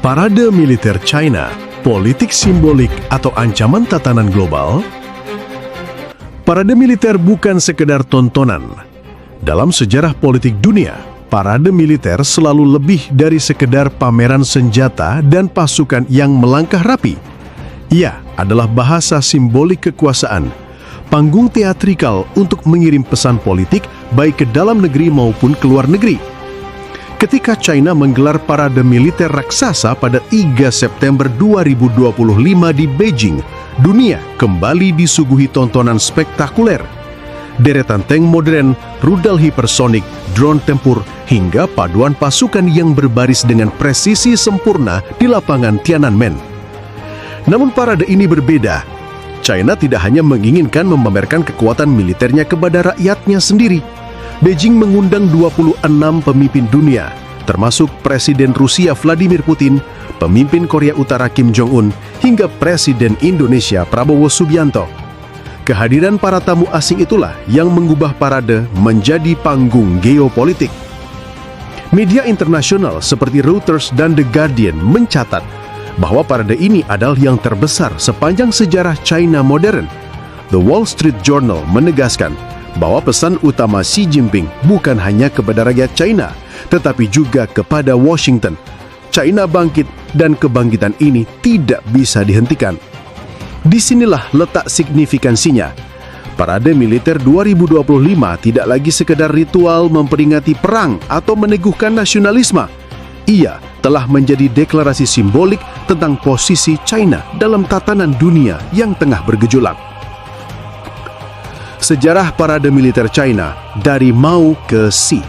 Parade militer China, politik simbolik atau ancaman tatanan global? Parade militer bukan sekedar tontonan. Dalam sejarah politik dunia, parade militer selalu lebih dari sekedar pameran senjata dan pasukan yang melangkah rapi. Ia adalah bahasa simbolik kekuasaan, panggung teatrikal untuk mengirim pesan politik baik ke dalam negeri maupun ke luar negeri. Ketika China menggelar parade militer raksasa pada 3 September 2025 di Beijing, dunia kembali disuguhi tontonan spektakuler. Deretan tank modern, rudal hipersonik, drone tempur, hingga paduan pasukan yang berbaris dengan presisi sempurna di lapangan Tiananmen. Namun parade ini berbeda. China tidak hanya menginginkan memamerkan kekuatan militernya kepada rakyatnya sendiri. Beijing mengundang 26 pemimpin dunia, termasuk Presiden Rusia Vladimir Putin, pemimpin Korea Utara Kim Jong-un, hingga Presiden Indonesia Prabowo Subianto. Kehadiran para tamu asing itulah yang mengubah parade menjadi panggung geopolitik. Media internasional seperti Reuters dan The Guardian mencatat bahwa parade ini adalah yang terbesar sepanjang sejarah China modern. The Wall Street Journal menegaskan bahwa pesan utama Xi Jinping bukan hanya kepada rakyat China, tetapi juga kepada Washington. China bangkit dan kebangkitan ini tidak bisa dihentikan. Disinilah letak signifikansinya. Parade militer 2025 tidak lagi sekedar ritual memperingati perang atau meneguhkan nasionalisme. Ia telah menjadi deklarasi simbolik tentang posisi China dalam tatanan dunia yang tengah bergejolak. Sejarah parade militer China dari Mao ke Xi.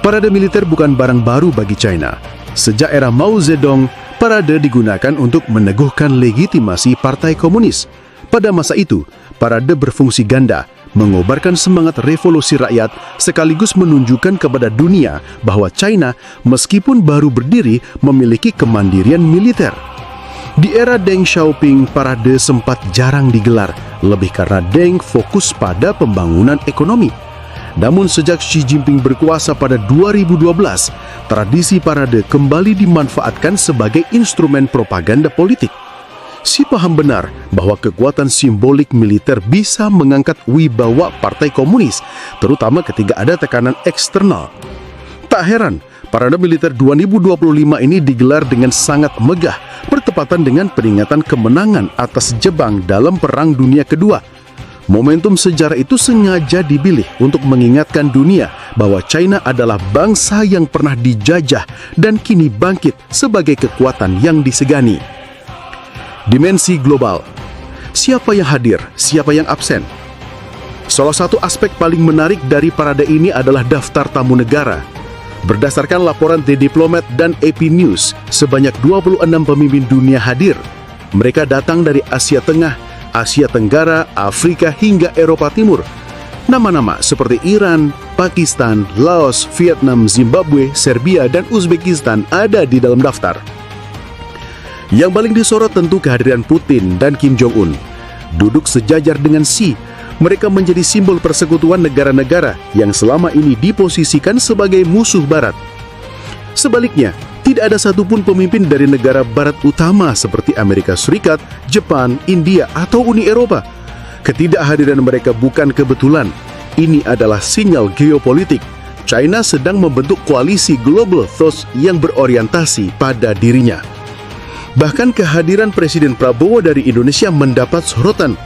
Parade militer bukan barang baru bagi China. Sejak era Mao Zedong, parade digunakan untuk meneguhkan legitimasi Partai Komunis. Pada masa itu, parade berfungsi ganda, mengobarkan semangat revolusi rakyat sekaligus menunjukkan kepada dunia bahwa China, meskipun baru berdiri, memiliki kemandirian militer. Di era Deng Xiaoping, parade sempat jarang digelar, lebih karena Deng fokus pada pembangunan ekonomi. Namun sejak Xi Jinping berkuasa pada 2012, tradisi parade kembali dimanfaatkan sebagai instrumen propaganda politik. Xi paham benar bahwa kekuatan simbolik militer bisa mengangkat wibawa Partai Komunis, terutama ketika ada tekanan eksternal. Tak heran, parade militer 2025 ini digelar dengan sangat megah, bertepatan dengan peringatan kemenangan atas Jepang dalam Perang Dunia Kedua. Momentum sejarah itu sengaja dipilih untuk mengingatkan dunia bahwa China adalah bangsa yang pernah dijajah dan kini bangkit sebagai kekuatan yang disegani. Dimensi global. Siapa yang hadir, siapa yang absen? Salah satu aspek paling menarik dari parade ini adalah daftar tamu negara. Berdasarkan laporan The Diplomat dan AP News, sebanyak 26 pemimpin dunia hadir. Mereka datang dari Asia Tengah, Asia Tenggara, Afrika hingga Eropa Timur. Nama-nama seperti Iran, Pakistan, Laos, Vietnam, Zimbabwe, Serbia, dan Uzbekistan ada di dalam daftar. Yang paling disorot tentu kehadiran Putin dan Kim Jong-un. Duduk sejajar dengan Xi, mereka menjadi simbol persekutuan negara-negara yang selama ini diposisikan sebagai musuh Barat. Sebaliknya, tidak ada satupun pemimpin dari negara Barat utama seperti Amerika Serikat, Jepang, India, atau Uni Eropa. Ketidakhadiran mereka bukan kebetulan. Ini adalah sinyal geopolitik. China sedang membentuk koalisi Global South yang berorientasi pada dirinya. Bahkan kehadiran Presiden Prabowo dari Indonesia mendapat sorotan.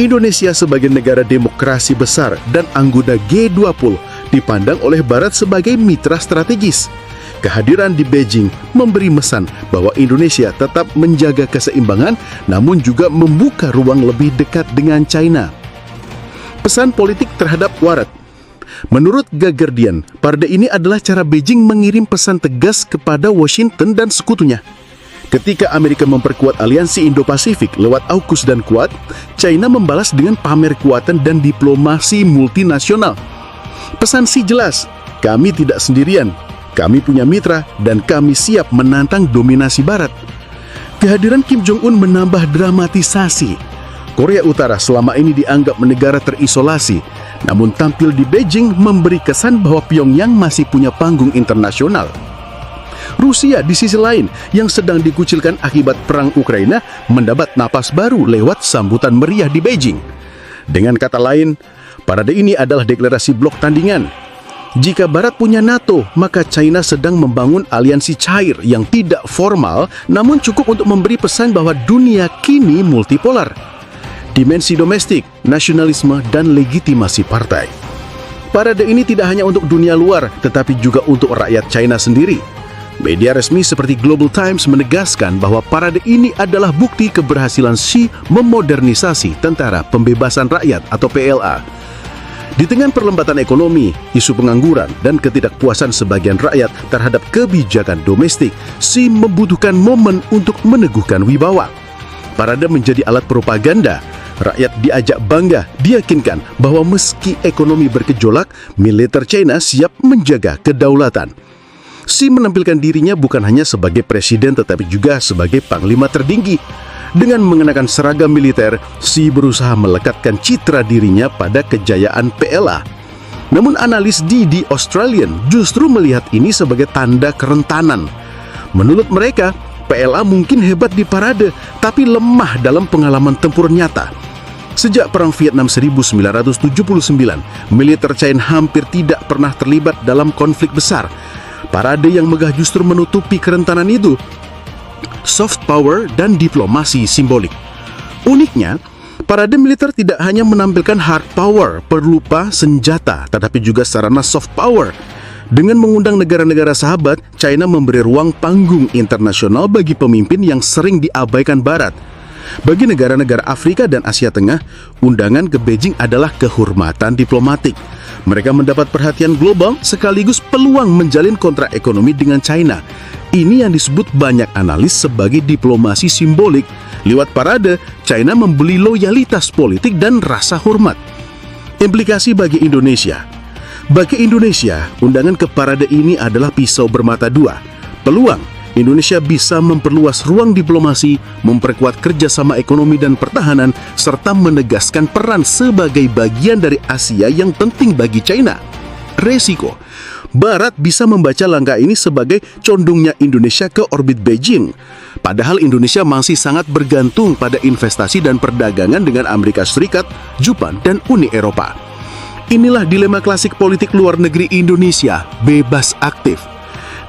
Indonesia sebagai negara demokrasi besar dan anggota G20 dipandang oleh Barat sebagai mitra strategis. Kehadiran di Beijing memberi pesan bahwa Indonesia tetap menjaga keseimbangan namun juga membuka ruang lebih dekat dengan China. Pesan politik terhadap Barat. Menurut The Guardian, parade ini adalah cara Beijing mengirim pesan tegas kepada Washington dan sekutunya. Ketika Amerika memperkuat aliansi Indo-Pasifik lewat AUKUS dan Quad, China membalas dengan pamer kekuatan dan diplomasi multinasional. Pesan Xi jelas, kami tidak sendirian, kami punya mitra dan kami siap menantang dominasi Barat. Kehadiran Kim Jong-un menambah dramatisasi. Korea Utara selama ini dianggap negara terisolasi, namun tampil di Beijing memberi kesan bahwa Pyongyang masih punya panggung internasional. Rusia di sisi lain yang sedang dikucilkan akibat perang Ukraina mendapat napas baru lewat sambutan meriah di Beijing. Dengan kata lain, parade ini adalah deklarasi blok tandingan. Jika Barat punya NATO, maka China sedang membangun aliansi cair yang tidak formal, namun cukup untuk memberi pesan bahwa dunia kini multipolar. Dimensi domestik, nasionalisme, dan legitimasi partai. Parade ini tidak hanya untuk dunia luar, tetapi juga untuk rakyat China sendiri. Media resmi seperti Global Times menegaskan bahwa parade ini adalah bukti keberhasilan Xi memodernisasi Tentara Pembebasan Rakyat atau PLA. Di tengah perlambatan ekonomi, isu pengangguran, dan ketidakpuasan sebagian rakyat terhadap kebijakan domestik, Xi membutuhkan momen untuk meneguhkan wibawa. Parade menjadi alat propaganda. Rakyat diajak bangga, diyakinkan bahwa meski ekonomi bergejolak, militer China siap menjaga kedaulatan. Xi menampilkan dirinya bukan hanya sebagai presiden tetapi juga sebagai panglima tertinggi. Dengan mengenakan seragam militer, Xi berusaha melekatkan citra dirinya pada kejayaan PLA. Namun analis di Australian justru melihat ini sebagai tanda kerentanan. Menurut mereka, PLA mungkin hebat di parade, tapi lemah dalam pengalaman tempur nyata. Sejak Perang Vietnam 1979, militer China hampir tidak pernah terlibat dalam konflik besar. Parade yang megah justru menutupi kerentanan itu. Soft power dan diplomasi simbolik. Uniknya, parade militer tidak hanya menampilkan hard power, pelupa senjata, tetapi juga sarana soft power. Dengan mengundang negara-negara sahabat, China memberi ruang panggung internasional bagi pemimpin yang sering diabaikan Barat. Bagi negara-negara Afrika dan Asia Tengah, undangan ke Beijing adalah kehormatan diplomatik. Mereka mendapat perhatian global sekaligus peluang menjalin kontrak ekonomi dengan China. Ini yang disebut banyak analis sebagai diplomasi simbolik. Lewat parade, China membeli loyalitas politik dan rasa hormat. Implikasi bagi Indonesia. Bagi Indonesia, undangan ke parade ini adalah pisau bermata dua. Peluang Indonesia bisa memperluas ruang diplomasi, memperkuat kerjasama ekonomi dan pertahanan, serta menegaskan peran sebagai bagian dari Asia yang penting bagi China. Resiko Barat bisa membaca langkah ini sebagai condongnya Indonesia ke orbit Beijing. Padahal Indonesia masih sangat bergantung pada investasi dan perdagangan dengan Amerika Serikat, Jepang, dan Uni Eropa. Inilah dilema klasik politik luar negeri Indonesia, bebas aktif.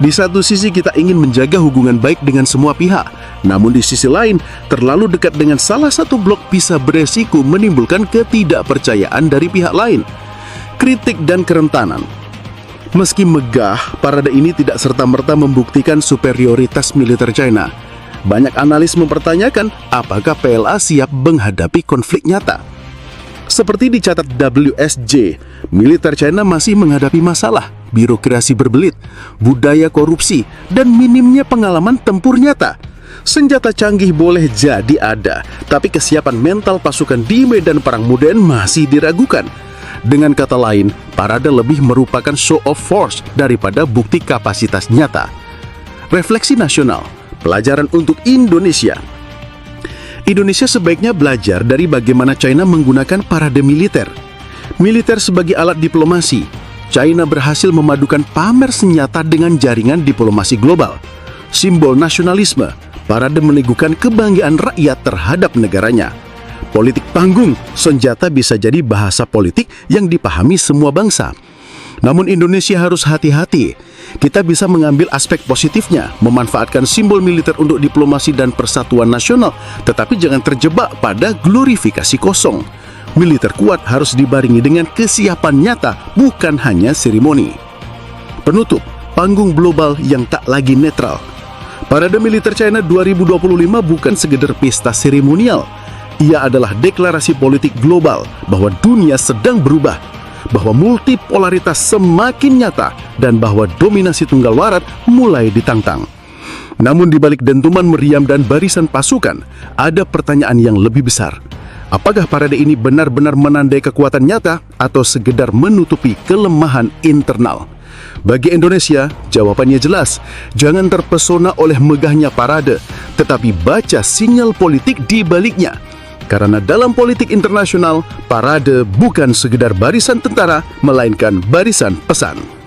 Di satu sisi kita ingin menjaga hubungan baik dengan semua pihak, namun di sisi lain, terlalu dekat dengan salah satu blok bisa beresiko menimbulkan ketidakpercayaan dari pihak lain. Kritik dan kerentanan. Meski megah, parade ini tidak serta-merta membuktikan superioritas militer China. Banyak analis mempertanyakan apakah PLA siap menghadapi konflik nyata. Seperti dicatat WSJ, militer China masih menghadapi masalah, birokrasi berbelit, budaya korupsi, dan minimnya pengalaman tempur nyata. Senjata canggih boleh jadi ada, tapi kesiapan mental pasukan di medan perang modern masih diragukan. Dengan kata lain, parade lebih merupakan show of force daripada bukti kapasitas nyata. Refleksi nasional, pelajaran untuk Indonesia. Indonesia sebaiknya belajar dari bagaimana China menggunakan parade militer. Militer sebagai alat diplomasi. China berhasil memadukan pamer senjata dengan jaringan diplomasi global. Simbol nasionalisme, parade meneguhkan kebanggaan rakyat terhadap negaranya. Politik panggung, senjata bisa jadi bahasa politik yang dipahami semua bangsa. Namun Indonesia harus hati-hati. Kita bisa mengambil aspek positifnya, memanfaatkan simbol militer untuk diplomasi dan persatuan nasional, tetapi jangan terjebak pada glorifikasi kosong. Militer kuat harus dibarengi dengan kesiapan nyata, bukan hanya seremoni. Penutup, panggung global yang tak lagi netral. Parade militer China 2025 bukan sekedar pesta seremonial. Ia adalah deklarasi politik global bahwa dunia sedang berubah, bahwa multipolaritas semakin nyata, dan bahwa dominasi tunggal warat mulai ditantang. Namun di balik dentuman meriam dan barisan pasukan, ada pertanyaan yang lebih besar. Apakah parade ini benar-benar menandai kekuatan nyata atau sekedar menutupi kelemahan internal? Bagi Indonesia, jawabannya jelas. Jangan terpesona oleh megahnya parade, tetapi baca sinyal politik di baliknya. Karena dalam politik internasional, parade bukan sekedar barisan tentara, melainkan barisan pesan.